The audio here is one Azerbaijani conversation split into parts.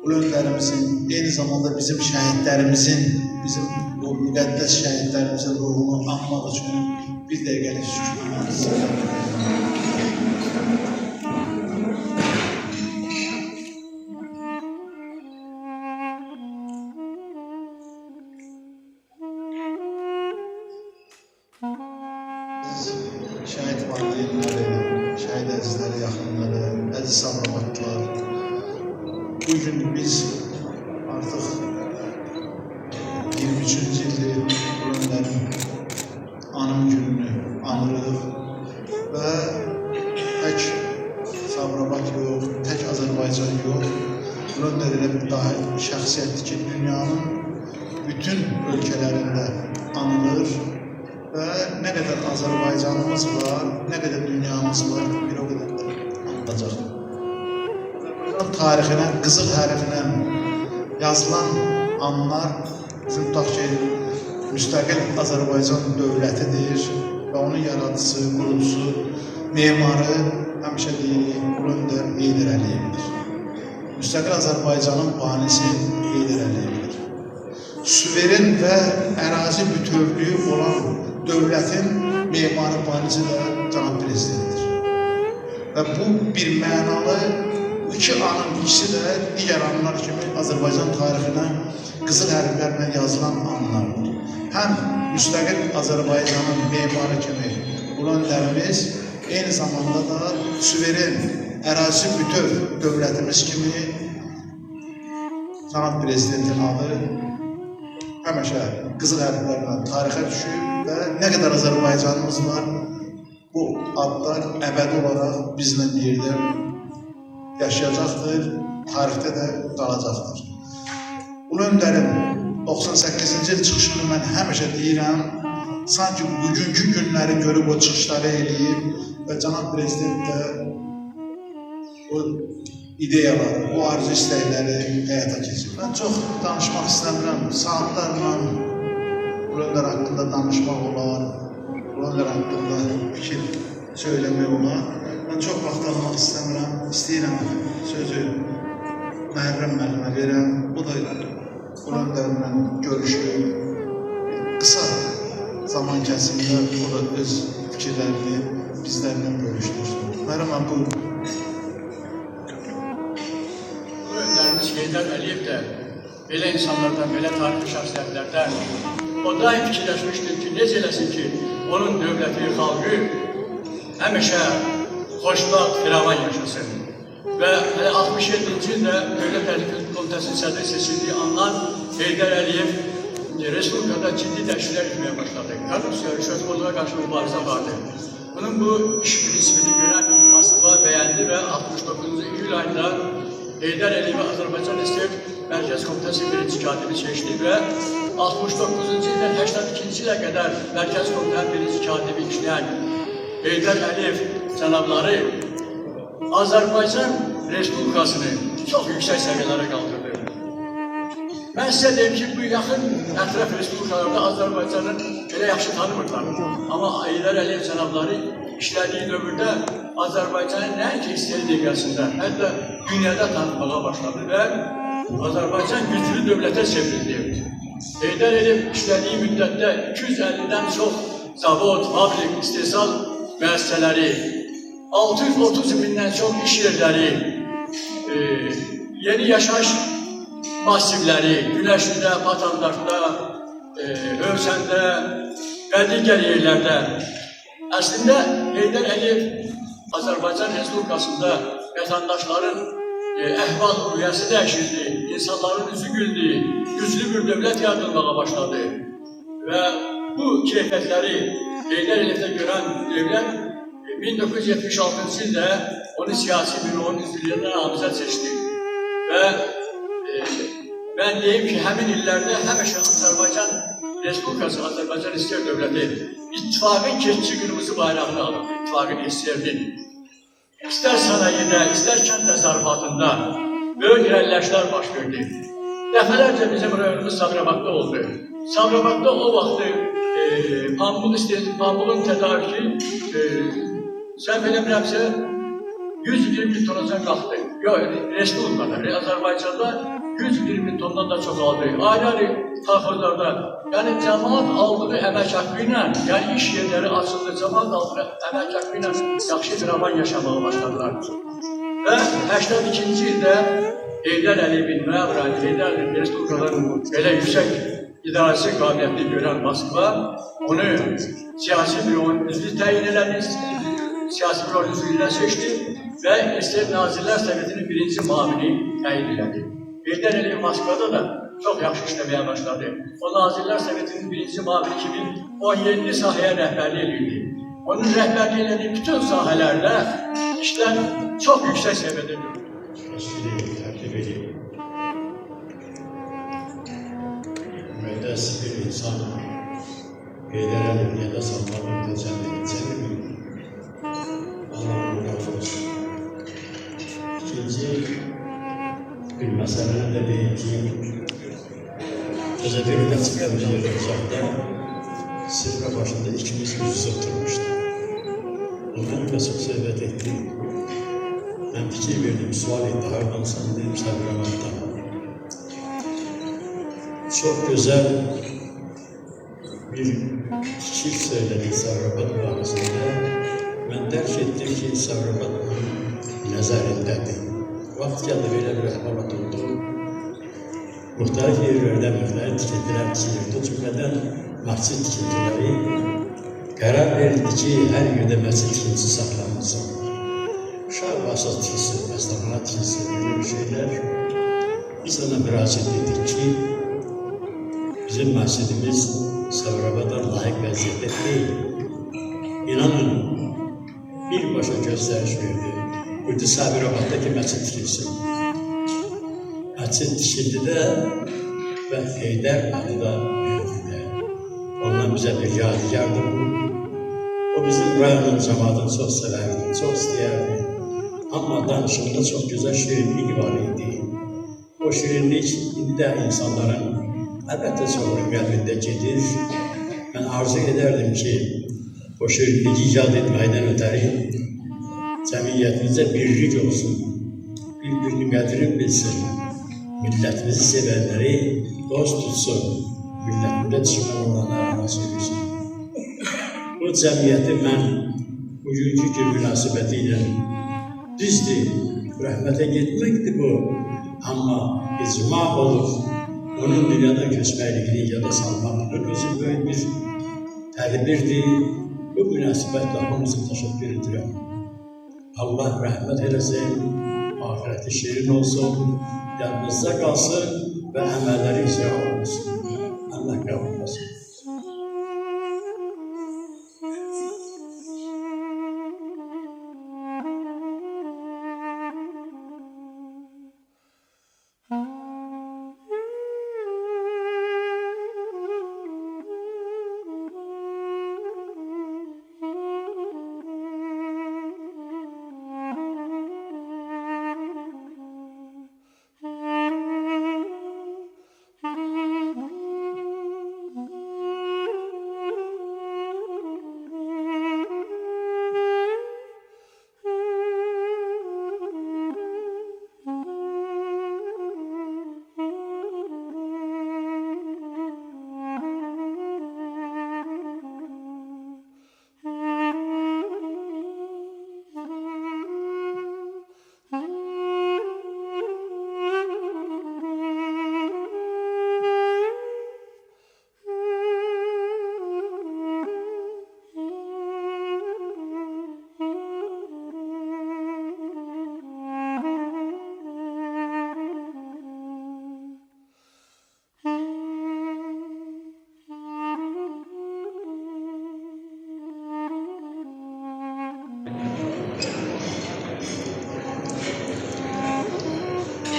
ulu öndərimizin, eyni zamanda bizim şəhidlərimizin, bizim bu müqəddəs şəhidlərimizin ruhunu anmaq üçün bir dəqiqəlik sükut. Şəhid valideynləri, şəhid əzizləri, yaxınları, əziz Sabirabadlılar, bugün biz artıq 23-cü ildir ulu öndərin anım gününü anırıq və tək Sabirabad yox, tək Azərbaycan yox, ulu öndər elə bir daha şəxsiyyətdir ki, dünyanın bütün ölkələrində anılır və nə qədər Azərbaycanımız var, nə qədər dünyamız var, bir o qədər də anılacaqdır. Azərbaycan tarixinə, qızıl hərfinə yazılan anlar bizim tutaq ki, müstəqil Azərbaycan dövlətidir və onun yaradıcısı, qurucusu, memarı həmişə deyirik, ulu öndər Heydər Əliyevdir. Müstəqil Azərbaycanın banisi Heydər Əliyevdir. Suveren və ərazi bütövlüyü olan dövlətin memarı banisi də cənab prezidentdir. Və bu bir mənalı, iki anın ikisi də digər anlar kimi Azərbaycan tarixinə qızıl hərflərlə yazılan anlardır. Həm müstəqil Azərbaycanın memarı kimi ulu öndərimiz, eyni zamanda da suveren, ərazi bütöv dövlətimiz kimi cənab prezidentin adı həmişə qızıl hərflərlə tarixə düşür və nə qədər Azərbaycanımız var, bu adlar əbədi olaraq bizlə bir yerdə yaşayacaqdır, tarixdə də qalacaqdır. Ulu öndərin 98-ci il çıxışını mən həmişə deyirəm, sanki bugünkü günləri görüb o çıxışları eləyib və cənab prezident də o ideyaları, o arzu istəkləri həyata keçir. Mən çox danışmaq istəmirəm, saatlarla ulu öndər haqqında danışmaq olar, ulu öndər haqqında fikir söyləmək olar. Mən çox vaxt almaq istəmirəm, istəyirəm sözü Məhərrəm müəllimə verəm. Bu da ulu öndərlə görüşü qısa zaman kəsimində o da öz fikirlərini bizlərlə bölüşdür. Məhərrəm buyurun. Heydər Əliyev də belə insanlardan, belə tarixi şəxsiyyətlərdən o daim fikirləşmişdir ki, necə eləsin ki, onun dövləti, xalqı həmişə xoşbəxt, firavan yaşasın. Və 67-ci ildə Dövlət Təhlükəsizlik Komitəsinin sədri seçildiyi andan Heydər Əliyev Respublikada ciddi təşkillər etməyə başladı. Korrupsiya, rüşvətxorluğa qarşı mübarizə vardı. Bunun bu iş prinsipini görən Moskva bəyəndi və 69-cu iyul ayında Heydər Əliyevi Azərbaycan SSR Mərkəz Komitəsi birinci katibi seçdi və 69-cu ildən 82-ci ilə qədər Mərkəz Komitənin birinci katibi işləyən Heydər Əliyev cənabları Azərbaycan Respublikasını çox yüksək səviyyələrə qaldırdı. Mən sizə deyim ki, bu yaxın ətraf Respublikalarda Azərbaycanın belə yaxşı tanımırlar. Amma Heydər Əliyev cənabları işlədiyi dövrdə Azərbaycanın nəinki istədiyi dəqiqəsində, hətta dünyada tanınmağa başladı və Azərbaycan güclü dövlətə çevrildi. Heydər Əliyev işlədiyi müddətdə 250-dən çox zavod, fabrik, istehsal müəssisələri, 630 mindən çox iş yerləri, yeni yaşayış masivləri, Güləşlidə, Batandaşda, Hövsəndə və digər yerlərdə. Əslində, Heydər Əliyev Azərbaycan Respublikasında vətəndaşların əhval-ruhiyyəsi dəyişildi, insanların üzü güldü, güclü bir dövlət yaradılmağa başladı. Və bu keyfiyyətləri Heydər Əliyevdə görən dövlət 1976-cı ildə onu siyasi büronun üzvlüyündən namizəd seçdi. Və mən deyim ki, həmin illərdə həmişə Azərbaycan Respublikası, Azərbaycan SSR dövləti ittifaqın keçici qırmızı bayrağını alıb, ittifaqın SSR-nin. İstər sənayedə, istər kənd təsərrüfatında böyük irəliləyişlər baş verdi. Dəfələrcə bizim rayonumuz Sabirabadda oldu. Sabirabadda o vaxtı pambığın tədariki səhv eləmirəmsə 120 tonacan qalxdı. Yok, Respublikada, Azerbaycan'da 120 tondan da çok aldı. Ayrı taxırlarda, yani cemaat aldığı əmək haqqı ilə, yəni iş yerləri açıldı, cemaat aldığı əmək haqqı ilə yaxşı bir aman yaşamağa başladılar. Və 82-ci ildə Heydər Əliyevin məğrəni, Heydər Əliyev Respublikaların belə yüksək idarəsi qabiliyyətli görən Moskva onu siyasi büronun üzvü təyin elədi, siyasi büronun üzvlüyünə seçdi və SSR Nazirlər Sovetinin birinci mavini təyin elədi. Heydər Əliyev Moskvada da çox yaxşı işləməyə başladı. O Nazirlər Sovetinin birinci mavini kimi 17 sahəyə rəhbərlik edirdi. Onun rəhbərlik elədiyi bütün sahələrdə işlər çox yüksək səviyyədə görülür. Təklif edeyim. Müqəddəs bir insan Heydər Əliyev ya da Salmanın təzəli edəcəkmi? Allah'ın razı olsun. İkinci bir məsələni də deyim ki, Özədir Ülkəçikəmiz olacaqda sifrə başında ikimiz yüz oturmuşdu. Onlarla çox söhbət etdim. Ben fikir verdim, sual etti, hardansan dedim, Sabirabat'tan. Çok güzel bir fikir söyledi Sabirabat bağısında. Ben dərk ettim ki, Sabirabat nəzərindedir. Vaxt geldi, böyle bir əhvalat oldu. Muhtarif yerlərdən müxtəlif tikintilər tikilirdi. O cümlədən məscid tikintiləri qərar verildi ki, hər yerdə məscid tikintisi saxlanılsın. Uşaq vasat tikisi, məstəxana tikisi, böyle bir şeyler. Biz ona müraciət etdik ki, bizim məscidimiz Sabirabat'dan layık vəziyyətdə deyil. İnanın, birbaşa göstəriş verdi. Burada Sabirabat'daki məscid tikilsin. Məscid tikildi və Heydər adı da verdi. Ondan bizə bir yadigardır bu. O bizim rayonun cemaatını çox severdi, çox istəyərdi. Amma danışımda çox güzel şirinlik var idi. O şirinlik indi də insanların əlbəttə çoxunun qəlbində gedir. Mən arzu edərdim ki, o şirinliyi icad etməkdən ötəri cəmiyyətimizdə birlik olsun, bir-birinin qədrini bilsin, millətimizi sevənləri dost tutsun, millətində düşmən olanlara nasip etsin. Bu cəmiyyəti mən bugünkü gün münasibəti ilə düzdür, rəhmətə getməkdir bu, amma icma olur, onun dünyadan köçməkliğini yada salmaq, bunun özü böyük bir tədbirdir. Bu münasibətle hamımızı təşəkkür edirəm. Allah rəhmət eləsin, ahireti şirin olsun, yanınızda qalsın və əməlləri icra olsun. Allah qəbul olsun.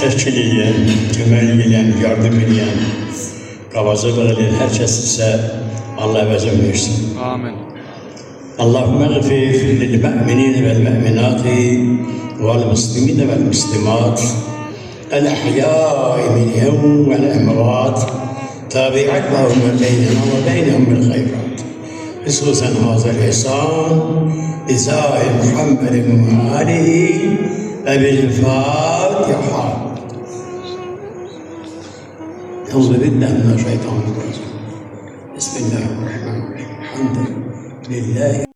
Təşkil edən, köməklik edən, yardım edən, qavacaq edən hər kəs isə Allah əvəzən versin. Amin. Allahümme gfir lil-mü'minine vel-mü'minati vel-muslimine vel-muslimat el-ahya'i minhum vel-emrat tabi'at Allahümme beynena ve beynehum bil-khayrat hususan hazal ihsan izâi Muhammedin ve alihi بالفاتحة. أعوذ بالله من الشيطان الرجيم. بسم الله الرحمن الرحيم. الحمد لله